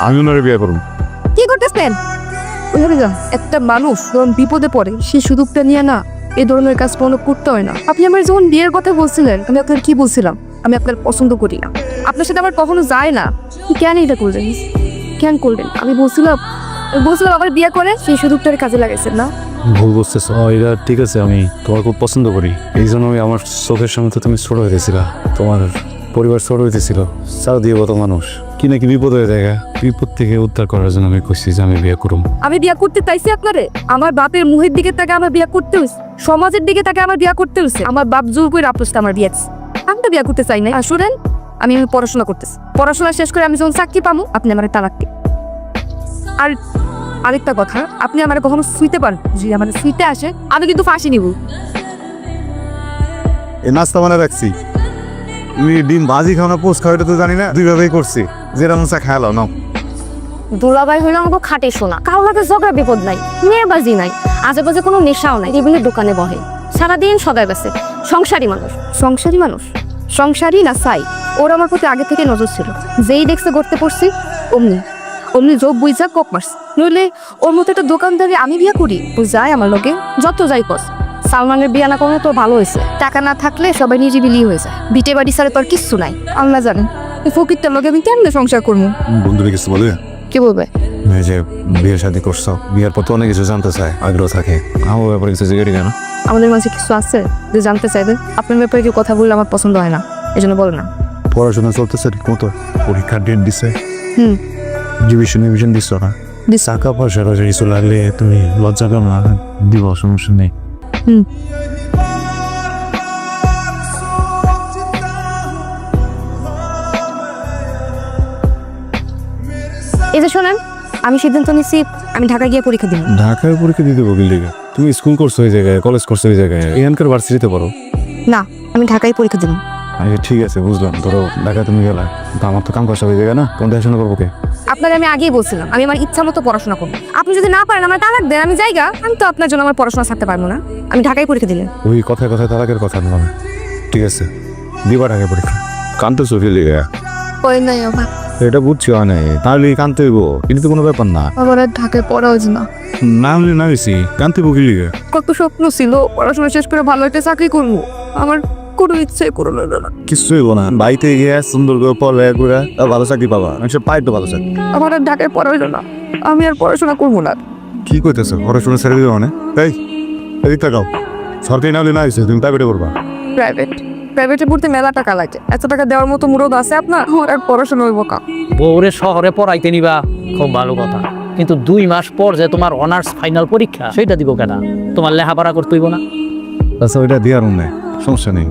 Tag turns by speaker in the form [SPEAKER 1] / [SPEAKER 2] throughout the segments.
[SPEAKER 1] আমি ওনারে বিয়ে করব।
[SPEAKER 2] কি করতেছেন? ওইভাবে যান। একটা মানুষ যখন বিপদে পড়ে সেই সুযোগটা নিয়ে না এই ধরনের কাজ কোনো করতে হয় না। আপনি আমার যখন বিয়ের কথা বলছিলেন আমি আপনার কি বলছিলাম? আমি আপনার পছন্দ করি না, আপনার সাথে আমার কখনো যায় না। কেন এটা করলেন? কেন করলেন? আমি বলছিলাম আবার বিয়ে করে সেই সুযোগটার কাজে লাগাইছেন না।
[SPEAKER 1] ভুল বুঝতেছ। এটা ঠিক আছে, আমি তোমার খুব পছন্দ করি, এই জন্য আমি আমার চোখের সামনে তো তুমি ছোট হইতেছিল, তোমার পরিবার ছোট হইতেছিল, চাও দিয়ে কত মানুষ কি নাকি বিপদ হয়ে যায়। বিপদ থেকে উদ্ধার করার জন্য আমি কইছি যে আমি বিয়ে করব।
[SPEAKER 2] আমি বিয়ে করতে চাইছি আপনারে? আমার বাপের মুহের দিকে তাকে আমার বিয়ে করতে হয়েছে, সমাজের দিকে তাকে আমার বিয়ে করতে হয়েছে। আমার বাপ জোর করে আপনার আমার বিয়ে আছে। আমি তো বিয়ে করতে চাই না। আর শুনেন, আমি পড়াশোনা করতেছি, পড়াশোনা শেষ করে আমি যখন চাকরি পাবো আপনি আমার তালাক দিন। আর আরেকটা কথা, আপনি আমার কখনো শুইতে পারেন, যদি আমার শুইতে আসে আমি কিন্তু ফাঁসি নিব।
[SPEAKER 1] এই নাস্তা বানা রাখছি, তুমি ডিম ভাজি খাও না পোস্ট খাও এটা তো জানি না, দুইভাবেই করছি, যেটা মন চা খায়ালো নাও।
[SPEAKER 3] দুলাভাই হইলো আমাকে খাটে শোনা, কারোর লাগে ঝগড়া বিপদ নাই, মেয়েবাজি নাই, আজেবাজে কোনো নেশাও নাই, টেবিলের দোকানে বহে, সারাদিন সদায় বেছে। সংসারী মানুষ।
[SPEAKER 2] সংসারী মানুষ? সংসারী না সাই? ওর আমার প্রতি আগে থেকে নজর ছিল, যেই দেখছে করতে পড়ছি অমনি যোগ বুঝা কোপ মারছে। নইলে ওর মতো একটা দোকানদারি আমি বিয়ে করি? ও যায় আমার লোকে, যত যাই কস। সালমানের বিয়ে না করলে তো ভালো হয়েছে, টাকা না থাকলে সবাই নিরিবিলি হয়ে যায়, বিটে বাড়ি ছাড়া তো আর কিচ্ছু নাই। আল্লাহ জানেন ফকিরটার লোকে আমি কেমনে সংসার করবো।
[SPEAKER 1] বন্ধুরা কিছু বলে?
[SPEAKER 2] কি বলবে?
[SPEAKER 1] এই যে বিয়ে শাদী করছো, বিয়ের পর তো অনেক কিছু জানতে চায়, আগ্রহ থাকে, আমার ব্যাপারে কিছু জিজ্ঞাসা কেন?
[SPEAKER 2] আমাদের মাঝে কিছু আছে যে জানতে চাইবে? আপনার ব্যাপারে কেউ কথা বললে আমার পছন্দ হয় না, এই জন্য বলো না।
[SPEAKER 1] পড়াশোনা চলতেছে ঠিক মতো? পরীক্ষার ডেট দিছে?
[SPEAKER 2] হুম,
[SPEAKER 1] ডিভিশন দিচ্ছ না? টাকা পয়সা কিছু লাগলে তুমি লজ্জা কেন না? দিব, সমস্যা নেই।
[SPEAKER 2] হুম। এই যে শোনেন, আমি সিদ্ধান্ত নিচ্ছি আমি ঢাকা গিয়ে পরীক্ষা দিব।
[SPEAKER 1] ঢাকায় পরীক্ষা দিতে বকিল দিকে? তুমি স্কুল করছো ওই জায়গায়, কলেজ করছো ওই জায়গায়, এখানকার ভার্সিটিতে পড়ো
[SPEAKER 2] না, আমি ঢাকায় পরীক্ষা দিব।
[SPEAKER 1] আচ্ছা ঠিক আছে, বুঝলাম। ধরো ঢাকায় তুমি গেলা, তো আমার তো কাম করছো ওই জায়গায় না, কোন দেখাশোনা করবো কে?
[SPEAKER 2] আপনাকে আমি আগেই বলছিলাম আমি আমার ইচ্ছা মতো পড়াশোনা করবো। আপনি যদি না পারেন আমার তালাক দেন, আমি জায়গা, আমি তো আপনার জন্য আমার পড়াশোনা ছাড়তে পারবো না। আমি ঢাকায় পরীক্ষা দিলেন।
[SPEAKER 1] ওই কথায় কথায় তালাকের কথা নয়। ঠিক আছে, দিবা ঢাকায় পরীক্ষা। কানতে চোখে লেগে
[SPEAKER 2] ওই নাই আমার,
[SPEAKER 1] এটা বুঝছি হয় নাই, তাহলে কানতে হইব, কিন্তু তো কোনো ব্যাপার না।
[SPEAKER 2] আমার আর ঢাকায় পড়া হয়েছে না।
[SPEAKER 1] না হলে না হয়েছি, কানতে বকিল লিগে।
[SPEAKER 2] কত স্বপ্ন ছিল পড়াশোনা শেষ করে ভালো একটা চাকরি করবো, আমার কোনো ইচ্ছাই করলো না।
[SPEAKER 1] কিছু হইব না, বাড়িতে গিয়ে সুন্দর করে পড়ে ঘুরে ভালো চাকরি পাবা, মানুষের পাই তো ভালো চাকরি।
[SPEAKER 2] আমার আর ঢাকায় পড়া হইলো না, আমি আর পড়াশোনা করবো না।
[SPEAKER 1] কি কইতেছো? পড়াশোনা ছেড়ে দিবে মানে? এই এদিক তাকাও, সরকারি না হলে না হয়েছে, তুমি প্রাইভেটে করবা।
[SPEAKER 2] প্রাইভেটে পড়তে মেলা টাকা লাগে, এত টাকা দেওয়ার মতো মুরদ আছে আপনার? আমার আর পড়াশোনা হইব কা?
[SPEAKER 4] বউরে শহরে পড়াইতে নিবা, খুব ভালো কথা, কিন্তু 2 মাস পর যে তোমার অনার্স ফাইনাল পরীক্ষা সেটা দিব কেনা? তোমার লেখাপড়া করতে হইব না?
[SPEAKER 1] আচ্ছা ওইটা দিয়ার নেই, সমস্যা নেই।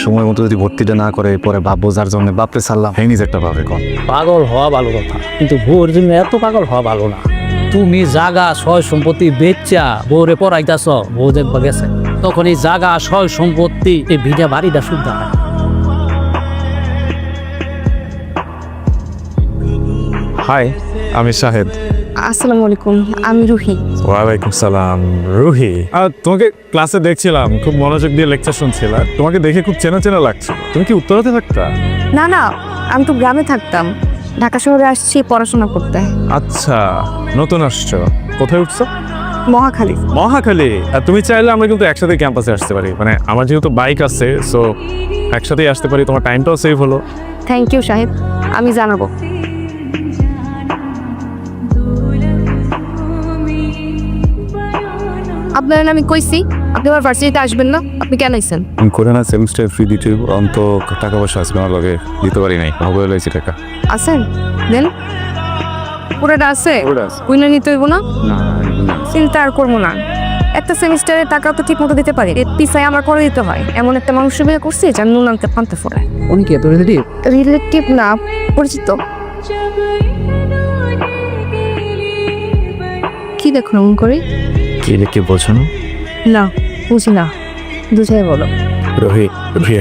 [SPEAKER 1] সময় মতো যদি ভর্তিটা না করে পরে বাপ বোঝার জন্য বাপরে ছাড়লাম, এই নিজে একটা পাবে কম।
[SPEAKER 4] পাগল হওয়া ভালো কথা, কিন্তু বউর জন্য এত পাগল হওয়া ভালো না। তুমি জাগা সয় সম্পত্তি বেচা বউরে পড়াইতাছ, বউ দেখবা গেছে, তখন এই জাগা সয় সম্পত্তি এই ভিজা বাড়িটা শুদ্ধ হয়।
[SPEAKER 1] হাই, আমি শাহেদ।
[SPEAKER 2] আসসালামু আলাইকুম, আমি রুহি।
[SPEAKER 5] ওয়ালাইকুম সালাম। রুহি, তোমাকে ক্লাসে দেখছিলাম, খুব মনোযোগ দিয়ে লেকচার শুনছিলাম, তোমাকে দেখে খুব চেনা চেনা লাগছে। তুমি কি উত্তরাতে থাকতা?
[SPEAKER 2] না, আমি তো গ্রামে থাকতাম, ঢাকা শহরে আসছি পড়াশোনা করতে।
[SPEAKER 5] আচ্ছা, নতুন আসছো, কোথায় উঠছো?
[SPEAKER 2] মহাখালী।
[SPEAKER 5] মহাখালী? আর তুমি চাইলে আমরা কিন্তু একসাথে ক্যাম্পাসে আসতে পারি, মানে আমার যেহেতু বাইক আছে, সো একসাথেই আসতে পারি, তোমার টাইমটাও সেভ হলো।
[SPEAKER 2] থ্যাংক ইউ সাহেব, আমি জানাবো। আপনার আমি কইছি আপনি আমার ভার্সিটিতে আসবেন না, আপনি কেন আইছেন?
[SPEAKER 1] করে না সেমিস্টার ফি দিতে হইব, অন্ত টাকা পয়সা আসবে আমার লগে, দিতে পারি নাই, হবে লইছি টাকা।
[SPEAKER 2] আছেন দেন, পুরোটা আছে, কুইনা নিতে হইব না? চিন্তা আর করবো না, একটা সেমিস্টারের টাকা তো ঠিক মতো দিতে পারি, পিছায় আমার করে দিতে হয়। এমন একটা মানুষের বিয়ে করছে যার নুন আনতে পান্তে ফোড়ায়।
[SPEAKER 4] উনি কি তোর রিলেটিভ?
[SPEAKER 2] রিলেটিভ না, পরিচিত। কি দেখো এমন করে?
[SPEAKER 5] কি লিখে বলছো না?
[SPEAKER 2] না বুঝি না, বুঝাই বলো।
[SPEAKER 5] Rohi,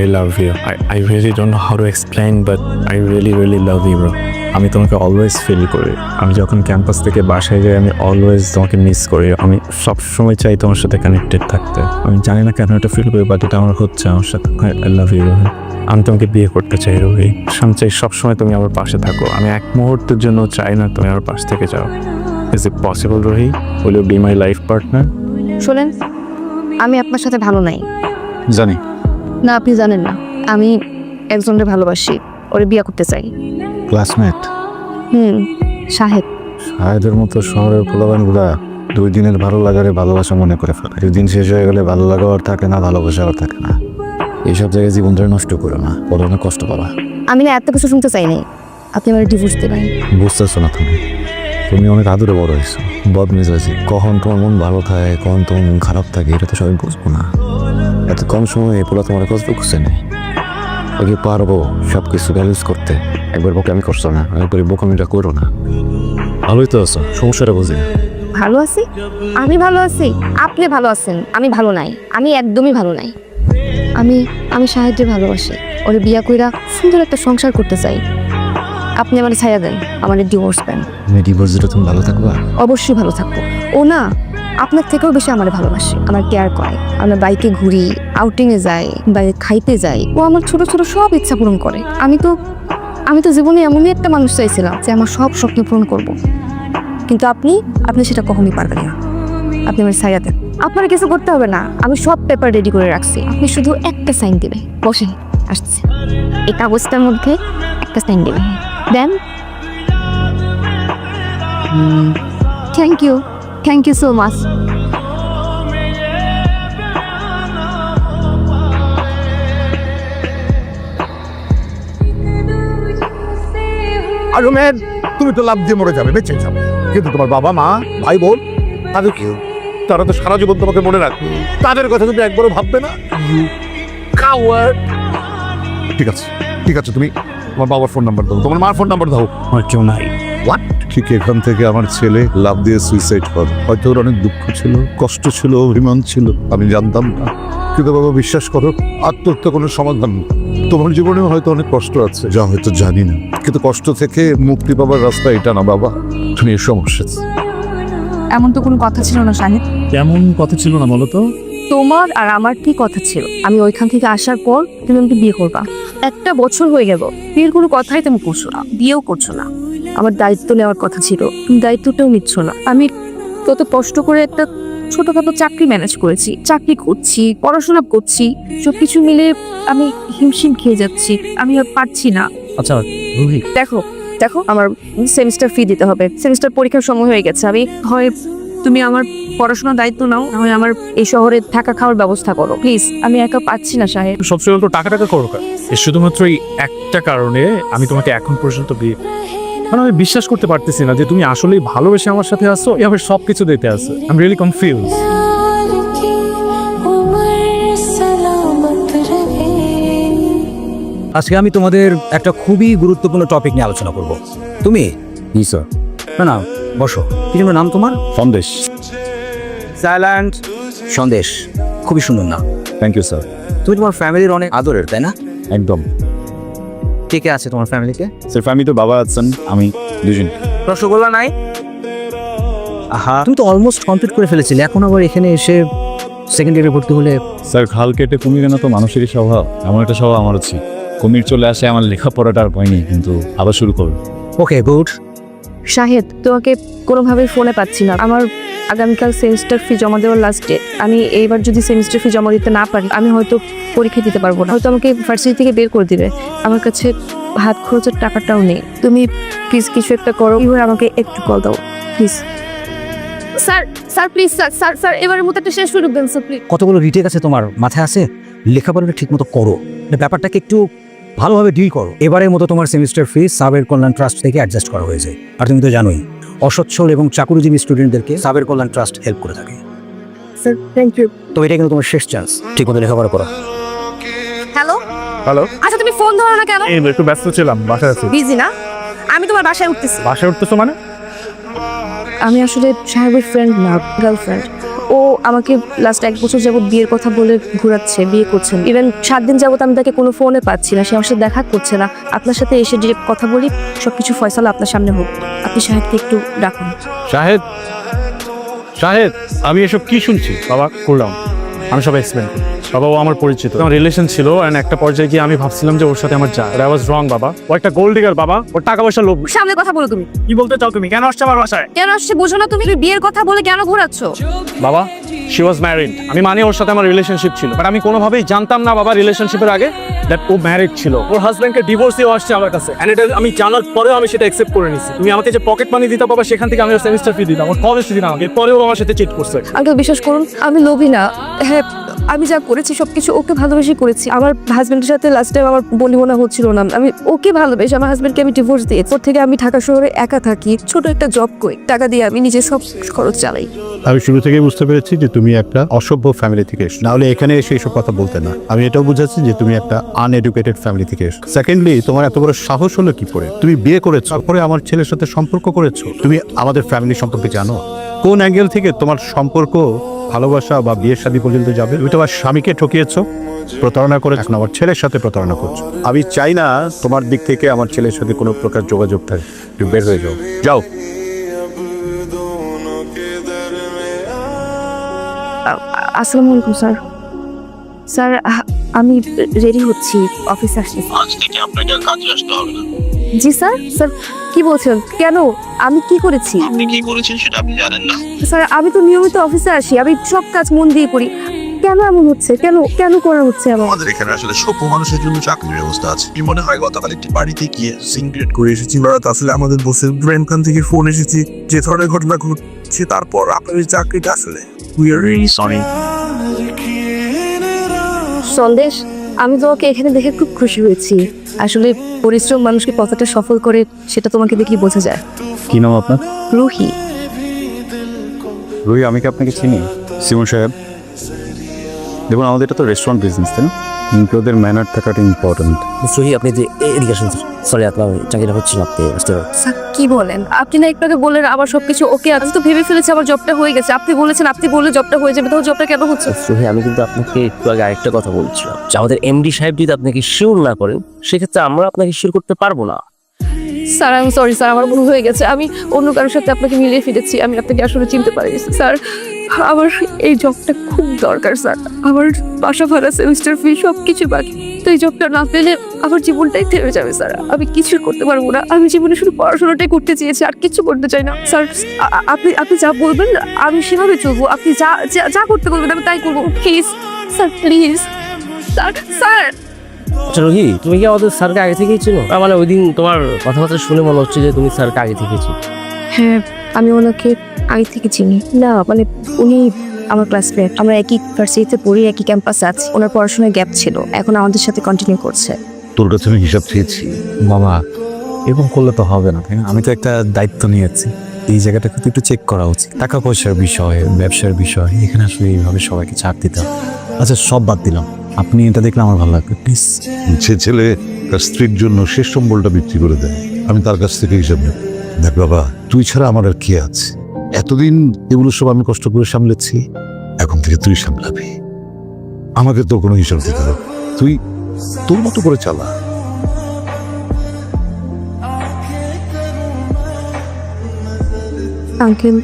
[SPEAKER 5] I love you. I really don't know how to explain, but I really love you, bro. আমি তোমাকে অলওয়েজ ফিল করি। আমি যখন ক্যাম্পাস থেকে বাসায় যাই আমি অলওয়েজ তোমাকে মিস করি। আমি সব সময় চাই তোমার সাথে কানেক্টেড থাকতে। আমি জানি না কেন এটা ফিল করি, বাট এটা আমার হচ্ছে আমার সাথে। I love you, Rohi. আমি তোমাকে বিয়ে করতে চাই রুহি। আমি চাই সবসময় তুমি আমার পাশে থাকো। আমি এক মুহূর্তের জন্য চাই না তুমি আমার পাশ থেকে যাও। Is it possible Ruhi? Will you be my life partner?
[SPEAKER 2] শোনেন, আমি আপনার সাথে ভালো নাই।
[SPEAKER 1] জানি।
[SPEAKER 2] না, আপনি জানেন না। আমি একজনকে ভালোবাসি, ওরে বিয়ে করতে চাই।
[SPEAKER 1] ক্লাসমেট
[SPEAKER 2] শাহেদ।
[SPEAKER 1] শাহেদের মতো শহরের পোলাবানগুলা 2 দিনের ভালো লাগারে ভালোবাসা মনে করে ফেলে। 2 দিন শেষ হয়ে গেলে ভালো লাগা আর থাকে না, ভালোবাসা আর থাকে না। এইসব জায়গায় জীবনটা নষ্ট করো না, পরে অনেক কষ্ট পাবা।
[SPEAKER 2] আমি না এত কিছু শুনতে চাই নাই। আপনি আমার ডিভোর্স দেবেন।
[SPEAKER 1] বুঝতেছো না তুমি অনেক আদরে বড় হয়েছো। বদমেজাজি, কখন তোমার মন ভালো থাকে, কখন তোমার মন খারাপ থাকে, এটা তো সবাই বুঝবো না। এত কম সময়ে পোলা তোমার কষ্ট খুঁজছে নেই। ওকে পারবো সব কিছু ব্যালেন্স করতে। একবার বোকামি করছো না, একবার বোকামিটা করো না। ভালোই তো আছো, সমস্যাটা বুঝি না।
[SPEAKER 2] ভালো আছি? আমি ভালো আছি? আপনি ভালো আছেন, আমি ভালো নাই। আমি একদমই ভালো নাই। আমি শাহেদকে ভালোবাসি, ওরে বিয়া কইরা সুন্দর একটা সংসার করতে চাই। আপনি আমার ছায়া দেন, আমার ডিভোর্স দেন।
[SPEAKER 1] তুমি ডিভোর্স দিলে তুমি ভালো থাকবা?
[SPEAKER 2] অবশ্যই ভালো থাকবো। ও না আপনার থেকেও বেশি আমার ভালোবাসে, আমার কেয়ার করে। আমরা বাইকে ঘুরি, আউটিংয়ে যাই, বাইরে খাইতে যাই। ও আমার ছোট ছোট সব ইচ্ছা পূরণ করে। আমি তো জীবনে এমনই একটা মানুষ চাইছিলাম যে আমার সব স্বপ্ন পূরণ করব। কিন্তু আপনি সেটা কখনোই পারবেন না। আপনি আমার ছায়া দেন। আপনার কিছু করতে হবে না, আমি সব পেপার রেডি করে রাখছি। আপনি শুধু একটা সাইন দিবেন। বসেন, আসছে। এই কাগজটার মধ্যে একটা সাইন দিবেন। দেন। Thank you so much.
[SPEAKER 6] আর রোমেন, তুমি তো লাভ দিয়ে মরে যাবে, বেঁচে যাবে, কিন্তু তোমার বাবা মা ভাই বোন তাদের কি? তারা তো সারা জীবন তোমাকে মনে রাখবে। তাদের কথা তুমি একবারও ভাববে না? You coward. ঠিক আছে, ঠিক আছে, তুমি তোমার বাবার ফোন নাম্বার দাও, তোমার মার ফোন নাম্বার দাও।
[SPEAKER 5] আমার কেউ নাই।
[SPEAKER 6] হোয়াট?
[SPEAKER 1] ঠিক এখান থেকে আমার ছেলে লাভ দিয়ে সুইসাইড করে। হয়তো ওর অনেক দুঃখ ছিল, কষ্ট ছিল, অভিমান ছিল, আমি জানতাম না।
[SPEAKER 6] কিন্তু বাবা বিশ্বাস করো, আত্মহত্যা কোনো সমাধান না। তোমার জীবনেও হয়তো অনেক কষ্ট আছে, যা হয়তো জানি না, কিন্তু কষ্ট থেকে মুক্তি পাবার রাস্তা এটা না বাবা। তুমি এর সমস্যা।
[SPEAKER 2] এমন তো কোনো কথা ছিল না শাহেদ।
[SPEAKER 5] কেমন কথা ছিল না বলো তো?
[SPEAKER 2] তোমার আর আমার কি কথা ছিল? আমি ওইখান থেকে আসার পর তুমি আমাকে বিয়ে করবা। 1 বছর হয়ে গেল, বিয়ের কোনো কথাই তুমি করছো না, বিয়েও করছো না। আমার দায়িত্ব নেওয়ার কথা ছিল, তুমি দায়িত্বটাও নিচ্ছ না। আমি কত কষ্ট করে একটা ছোটখাটো চাকরি ম্যানেজ করেছি, চাকরি করছি, পড়াশোনা করছি, সবকিছু মিলে আমি হিমশিম খেয়ে যাচ্ছি। আমি আর পারছি না।
[SPEAKER 4] আচ্ছা রুহি,
[SPEAKER 2] দেখো আমার সেমিস্টার ফি দিতে হবে, সেমিস্টার পরীক্ষার সময় হয়ে গেছে। আমি হয় তুমি আমার পড়াশোনার দায়িত্ব নাও, না হয় আমার এই শহরে থাকা খাওয়ার ব্যবস্থা করো প্লিজ। আমি একা পাচ্ছি না সাহেব।
[SPEAKER 5] সবসময় তো টাকা করো কেন? শুধুমাত্র এই একটা কারণে আমি তোমাকে এখন পর্যন্ত বিয়ে, মানে আমি বিশ্বাস করতে পারতেছি না যে তুমি আসলেই ভালোবেসে আমার সাথে আসছো, এভাবে সবকিছু দিতে আসো। I am really confuse.
[SPEAKER 7] আজকে আমি তোমাদের একটা খুবই গুরুত্বপূর্ণ টপিক নিয়ে আলোচনা করব। তুমি
[SPEAKER 1] জি স্যার।
[SPEAKER 7] না বসো। কি যেন নাম তোমার?
[SPEAKER 1] সন্দেশ।
[SPEAKER 7] সাইল্যান্ড সন্দেশ, খুবই সুন্দর নাম।
[SPEAKER 1] Thank you sir.
[SPEAKER 7] তুমি তোমার ফ্যামিলির অনেক আদরের, তাই না?
[SPEAKER 1] একদম।
[SPEAKER 7] কে কে আছে তোমার ফ্যামিলিতে?
[SPEAKER 1] স্যার ফ্যামিলিতে বাবা আছেন, আমি দুজন।
[SPEAKER 7] রসগোল্লা নাই? আহা, তুমি তো অলমোস্ট কমপ্লিট করে ফেলেছিলে, এখন আবার এখানে এসে সেকেন্ড ইয়ারে ভর্তি হলে?
[SPEAKER 1] স্যার খাল কেটে কুমির না তো মানুষেরই স্বভাব, এমন একটা স্বভাব আমার আছে। কুমির চলে আসে, আমার লেখাপড়াটা আর হয়নি, কিন্তু আবার শুরু করবো।
[SPEAKER 7] Okay good.
[SPEAKER 2] শাহেদ, তোমাকে কোনোভাবেই ফোনে পাচ্ছি না। আমার আগামীকাল সেমিস্টার ফি জমা দেওয়ার লাস্ট ডেট। আমি এইবার যদি সেমিস্টার ফি জমা দিতে না পারি, আমি হয়তো পরীক্ষা দিতে পারবো না, হয়তো আমাকে ভার্সিটি থেকে বের করে দিবে। আমার কাছে হাত খরচের টাকাটাও নেই। তুমি প্লিজ কিছু একটা করো, এবার আমাকে একটু কল দাও প্লিজ। স্যার প্লিজ, স্যার এবারের মতো একটা শেষ সুযোগ দেন স্যার প্লিজ।
[SPEAKER 7] কতগুলো রিটেক আছে তোমার মাথায় আছে? লেখাপড়াটা ঠিক মতো করো, ব্যাপারটাকে একটু ভালোভাবে ডিল করো। এবারের মতো তোমার সেমিস্টার ফি সাবের কল্যাণ ট্রাস্ট থেকে অ্যাডজাস্ট করা হয়েছে। আর তুমি তো জানোই অসচ্ছল এবং চাকুরিজীবী স্টুডেন্টদেরকে সাবের কল্যাণ ট্রাস্ট হেল্প করে থাকে।
[SPEAKER 2] Sir thank you.
[SPEAKER 7] তো এটা কিন্তু তোমার শেষ চান্স, ঠিক মতো লেখাপড়া করো।
[SPEAKER 2] হ্যালো
[SPEAKER 6] হ্যালো,
[SPEAKER 2] আচ্ছা, তুমি ফোন ধরো না কেন?
[SPEAKER 6] একটু ব্যস্ত ছিলাম, বাসায় আছি।
[SPEAKER 2] বিজি না? আমি তোমার বাসায় উঠতেছি।
[SPEAKER 6] বাসায় উঠতেছো মানে?
[SPEAKER 2] আমি আসলে সাহেবের ফ্রেন্ড না, গার্লফ্রেন্ড। ও আমাকে লাস্ট 1 বছর যাবত বিয়ের কথা বলে ঘোরাচ্ছে, বিয়ে করছেন। ইভেন 7 দিন যাবত আমি তাকে কোনো ফোনে পাচ্ছি না, সে আমার সাথে দেখা করছে না। আপনার সাথে এসে ডিরেক্ট কথা বলি, সবকিছু ফয়সালা আপনার সামনে হোক। আপনি সাহেবকে একটু ডাকুন।
[SPEAKER 5] শাহেদ, আমি এসব কি শুনছি? বাবা করলাম, আমি সব এক্সপ্লেন করি। বাবা ও আমার পরিচিত, আমার রিলেশন ছিল, অ্যান্ড একটা পর্যায়ে গিয়ে আমি ভাবছিলাম যে ওর সাথে আমার যা, আই ওয়াজ রং বাবা। ও একটা গোল্ড ডিগার বাবা, ওর টাকা পয়সা লোভ।
[SPEAKER 2] সামনে কথা বলো তুমি।
[SPEAKER 5] কি বলতে চাও তুমি? কেন আসছে আমার বাসায়?
[SPEAKER 2] কেন আসছে বুঝো না তুমি? বিয়ের কথা বলে কেন ঘোরাচ্ছ?
[SPEAKER 5] বাবা শি ওয়াজ ম্যারিড, আমি মানি ওর সাথে আমার রিলেশনশিপ ছিল, বাট আমি কোনোভাবেই জানতাম না বাবা রিলেশনশিপের আগে দ্যাট ও ম্যারিড ছিল। ওর হাজব্যান্ডকে ডিভোর্স দিয়ে আসছে আমার কাছে, এন্ড এটা আমি জানার পরেও আমি সেটা অ্যাকসেপ্ট করে নিছি। তুমি আমাকে যে পকেট মানি দিতে বাবা, সেখান থেকে আমি ওর সেমিস্টার ফি দিতাম, ওর কলেজ ফি দিতাম, এরপরেও আমার সাথে চিট করছে।
[SPEAKER 2] আঙ্কেল বিশ্বাস করুন, আমি লোভী না। হ্যাঁ, আমি যা করেছি সবকিছু ওকে ভালোবেসে করেছি। আমার হাজবেন্ডের সাথে লাস্ট টাইম আমার বলি মনে হচ্ছিল না, আমি ওকে ভালোবেসে আমার হাজবেন্ডকে আমি ডিভোর্স দিয়েছি। ওর থেকে আমি ঢাকা শহরে একা থাকি, ছোট একটা জব করি, টাকা দিয়ে আমি নিজে সব খরচ চালাই।
[SPEAKER 6] আমি শুরু থেকেই বুঝতে পেরেছি যে তুমি একটা অসভ্য ফ্যামিলি থেকে এসো, নাহলে এখানে এসে এইসব কথা বলতে না। আমি এটাও বুঝাচ্ছি যে তুমি একটা আনএডুকেটেড ফ্যামিলি থেকে এসো। সেকেন্ডলি, তোমার এত বড় সাহস হলো কি করে? তুমি বিয়ে করেছো, তারপরে আমার ছেলের সাথে সম্পর্ক করেছো। তুমি আমাদের ফ্যামিলি সম্পর্কে জানো? কোন অ্যাঙ্গেল থেকে তোমার সম্পর্ক ভালোবাসা বা বিয়ের শাদী পর্যন্ত যাবে? তুমি তোমার স্বামীকে ঠকিয়েছো, প্রতারণা করে, এখন আমার ছেলের সাথে প্রতারণা করছো। আমি চাই না তোমার দিক থেকে আমার ছেলের সাথে কোনো প্রকার যোগাযোগ থাকে। তুমি বের হয়ে যাও, যাও।
[SPEAKER 2] আসসালামু আলাইকুম স্যার। স্যার আমি রেডি হচ্ছি, অফিসে আসছি।
[SPEAKER 8] আজ থেকে আপনাকে আর কাজে আসতে হবে না।
[SPEAKER 2] জি স্যার। স্যার কি বলছেন? কেন? আমি কি করেছি?
[SPEAKER 8] আপনি কি করেছেন সেটা আপনি জানেন না।
[SPEAKER 2] স্যার আমি তো নিয়মিত অফিসে আসি, আমি সব কাজ মন দিয়ে করি। কেন এমন হচ্ছে? কেন কেন করা হচ্ছে এমন?
[SPEAKER 8] আমাদের এখানে আসলে সভ্য মানুষের জন্য চাকরির ব্যবস্থা আছে। কি মনে হয় গতকাল একটি বাড়িতে গিয়ে সিনক্রেট করে এসেছি, রাত আসলে আমাদের বসের ব্রেনখান থেকে ফোন এসেছি যে ধরনের ঘটনা ঘটছে, তারপর আপনার এই চাকরিটা আসলে we are really sorry.
[SPEAKER 2] Sandesh, আমি তোমাকে এখানে দেখে খুব খুশি হয়েছি। আসলে পরিশ্রম মানুষকে কতটা সফল করে সেটা তোমাকে দেখি বোঝা যায়।
[SPEAKER 1] কি নাম আপনার?
[SPEAKER 2] রুহি।
[SPEAKER 1] রুহি, আমি কি আপনাকে চিনি? সিমন সাহেব, দেখুন আমাদের এটা তো রেস্টুরেন্ট বিজনেস, তাই না? কিন্তু ওদের ম্যানার থাকাটা ইম্পর্টেন্ট।
[SPEAKER 9] সহি আপনি যে এদিকে আসুন। সরি আপনার চাকরিটা হচ্ছিল, আপনি আসতে পারেন।
[SPEAKER 2] স্যার কি বলেন? আপনি না একটু আগে বললেন আবার সবকিছু ওকে, আমি তো ভেবে ফেলেছি আমার জবটা হয়ে গেছে। আপনি বলেছেন আপনি বললে জবটা হয়ে যাবে, তাহলে জবটা কেন হচ্ছে?
[SPEAKER 9] সহি আমি কিন্তু আপনাকে একটু আগে আরেকটা কথা বলছিলাম যে আমাদের এমডি সাহেব যদি আপনাকে শিওর না করেন, সেক্ষেত্রে আমরা আপনাকে শিওর করতে পারবো না।
[SPEAKER 2] স্যার আমি সরি স্যার, আমার ভুল হয়ে গেছে। আমি অন্য কারোর সাথে আপনাকে মিলিয়ে ফেলেছি, আমি আপনাকে আসলে চিনতে পারিনি স্যার। আমার এই জবটা খুব দরকার স্যার। আমার বাসা ভাড়া, সেমিস্টার ফি সব কিছু বাকি। তো এই জবটা না পেলে আমার জীবনটাই থেমে যাবে স্যার। আমি কিছু করতে পারবো না। আমি জীবনে শুধু পড়াশোনাটাই করতে চেয়েছি, আর কিছু করতে চাই না স্যার। আপনি যা বলবেন আমি সেভাবে চলবো। আপনি যা যা করতে বলবেন আমি তাই করবো। Please sir, please sir. Sir
[SPEAKER 9] আচ্ছা রোহি, তুমি কি আমাদের স্যারকে আগে থেকেই ছিল? মানে ওই দিন তোমার কথাবার্তা শুনে মনে হচ্ছে যে তুমি স্যারকে আগে থেকে ছিল।
[SPEAKER 2] হ্যাঁ, আমি ওনাকে আগে থেকে চিনি। না মানে উনি আমার ক্লাসমেট, আমরা একই ইউনিভার্সিটিতে পড়ি, একই ক্যাম্পাসে আছি। ওনার পড়াশোনার গ্যাপ ছিল, এখন আমাদের সাথে কন্টিনিউ করছে।
[SPEAKER 6] তোর কাছে আমি হিসাব চেয়েছি।
[SPEAKER 1] বাবা, এরকম করলে তো হবে না, তাই না? আমি তো একটা দায়িত্ব নিয়েছি, এই জায়গাটা কিন্তু একটু চেক করা উচিত। টাকা পয়সার বিষয়, ব্যবসার বিষয়, এখানে আসলে এইভাবে সবাইকে ছাড় দিতে হবে। আচ্ছা সব বাদ দিলাম, আপনি এটা দেখলে আমার ভালো লাগবে প্লিজ।
[SPEAKER 10] যে ছেলে তার স্ত্রীর জন্য শেষ সম্বলটা বিক্রি করে দেয়, আমি তার কাছ থেকে হিসাব নেব। দেখ বাবা, তুই ছাড়া আমার আর কে আছে? এতদিন এগুলো সব আমি কষ্ট করে সামলেছি, এখন থেকে তুই সামলাবি। আমাকে তো কোনো হিসাব দিতে হবে, তুই তোর মতো করে চালা।
[SPEAKER 2] আঙ্কেল,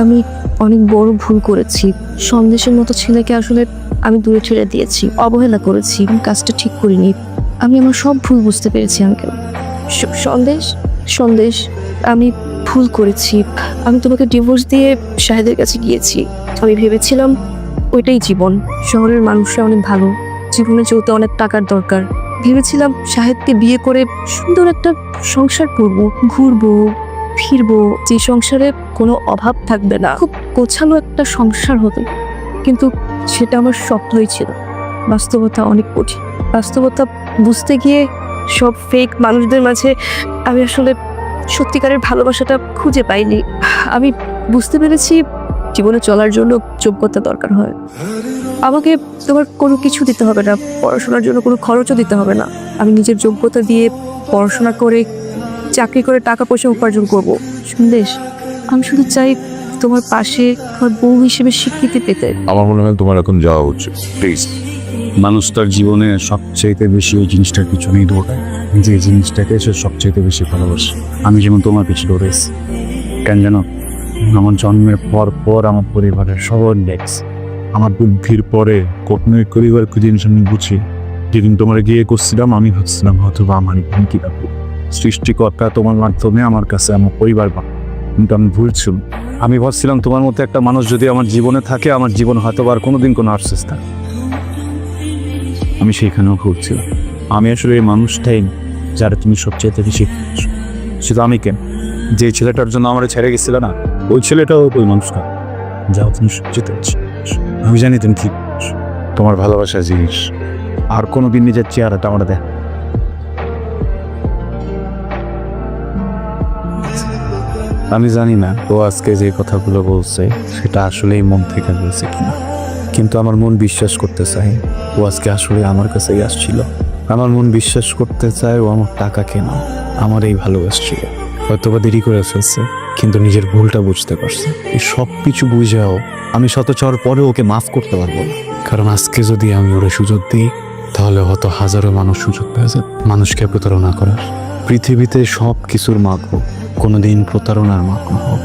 [SPEAKER 2] আমি অনেক বড় ভুল করেছি। সন্দেশের মতো ছেলেকে আসলে আমি দূরে ছেড়ে দিয়েছি, অবহেলা করেছি, আমি কাজটা ঠিক করিনি। আমি আমার সব ভুল বুঝতে পেরেছি আঙ্কেল। সন্দেশ, সন্দেশ, আমি ভুল করেছি। আমি তোমাকে ডিভোর্স দিয়ে শাহেদের কাছে গিয়েছি। আমি ভেবেছিলাম ওইটাই জীবন। শহরের মানুষরা অনেক ভালো, জীবনে চলতে অনেক টাকার দরকার। ভেবেছিলাম শাহেদকে বিয়ে করে সুন্দর একটা সংসার করবো, ঘুরবো ফিরবো, যে সংসারে কোনো অভাব থাকবে না, খুব গোছালো একটা সংসার হবে। কিন্তু সেটা আমার স্বপ্নই ছিল। বাস্তবতা অনেক কঠিন। বাস্তবতা বুঝতে গিয়ে সব ফেক মানুষদের মাঝে আমি আসলে সত্যিকারের ভালোবাসাটা খুঁজে পাইনি। আমি বুঝতে পেরেছি জীবনে চলার জন্য যোগ্যতা দরকার হয়। আমাকে তোমার কোনো কিছু দিতে হবে না, পড়াশোনার জন্য কোনো খরচও দিতে হবে না। আমি নিজের যোগ্যতা দিয়ে পড়াশোনা করে চাকরি করে টাকা পয়সা উপার্জন করব। সন্দেশ, আমি শুধু চাই তোমার পাশে তোমার বউ হিসেবে স্বীকৃতি পেতে।
[SPEAKER 10] আমার মনে হয় তোমার এখন যাওয়া উচিত, প্লিজ।
[SPEAKER 1] মানুষ তার জীবনে সবচাইতে বেশি ওই জিনিসটার পিছনেই দৌড়ায়, যে জিনিসটাকে সে সবচাইতে বেশি ভালোবাসে। আমি যেমন তোমার পিছনে দৌড়েছি, কেন জানো? আমার জন্মের পর পর আমার পরিবারের সবার নেক্সট
[SPEAKER 5] আমার বুদ্ধির পরে কটনৈক করিবার কি জিনিস আমি বুঝি। যেদিন তোমার গিয়ে করছিলাম আমি ভাবছিলাম হয়তো বা আমার কি রাখবো, সৃষ্টিকর্তা তোমার মাধ্যমে আমার কাছে আমার পরিবার পাবো, কিন্তু আমি ভুলছিলাম।
[SPEAKER 1] আমি ভাবছিলাম তোমার মতো একটা মানুষ যদি আমার জীবনে থাকে, আমার জীবন হয়তো আর কোনোদিন কোনো আফসোস থাকে।
[SPEAKER 5] আমি সেইখানেও ভুলছিলাম। আমি আসলে এই মানুষটাই যারা তুমি সবচেয়ে বেশি ভালোবাসো। শুধু আমি কেন, যে ছেলেটার জন্য আমার ছেড়ে গেছিল না, ওই ছেলেটাও ওই মানুষটা যাও তুমি সবচেয়ে বেশি ভালোবাসো। আমি জানি তুমি কি ভালোবাসো।
[SPEAKER 1] তোমার ভালোবাসা জিনিস
[SPEAKER 5] আর কোনোদিন নিজের চেহারাটা আমার দেখ।
[SPEAKER 1] আমি জানি না ও আজকে যে কথাগুলো বলছে সেটা আসলেই মন থেকে বলছে কিনা, কিন্তু আমার মন বিশ্বাস করতে চায় ও আজকে আসলে আমার কাছেই আসছিল। আমার মন বিশ্বাস করতে চায় ও আমার টাকা কেন আমার এই ভালোবাসছিল। হয়তোবা দেরি করে ফেলছে, কিন্তু নিজের ভুলটা বুঝতে পারছে। এই সব কিছু বুঝাও আমি শত চর পরে ওকে মাফ করতে পারবো না, কারণ আজকে যদি আমি ওরে সুযোগ দিই তাহলে হয়তো হাজারো মানুষ সুযোগ পেয়ে যাবে মানুষকে প্রতারণা করার। পৃথিবীতে সব কিছুর মাপ হোক, কোনোদিন প্রতারণার মাপ না হোক।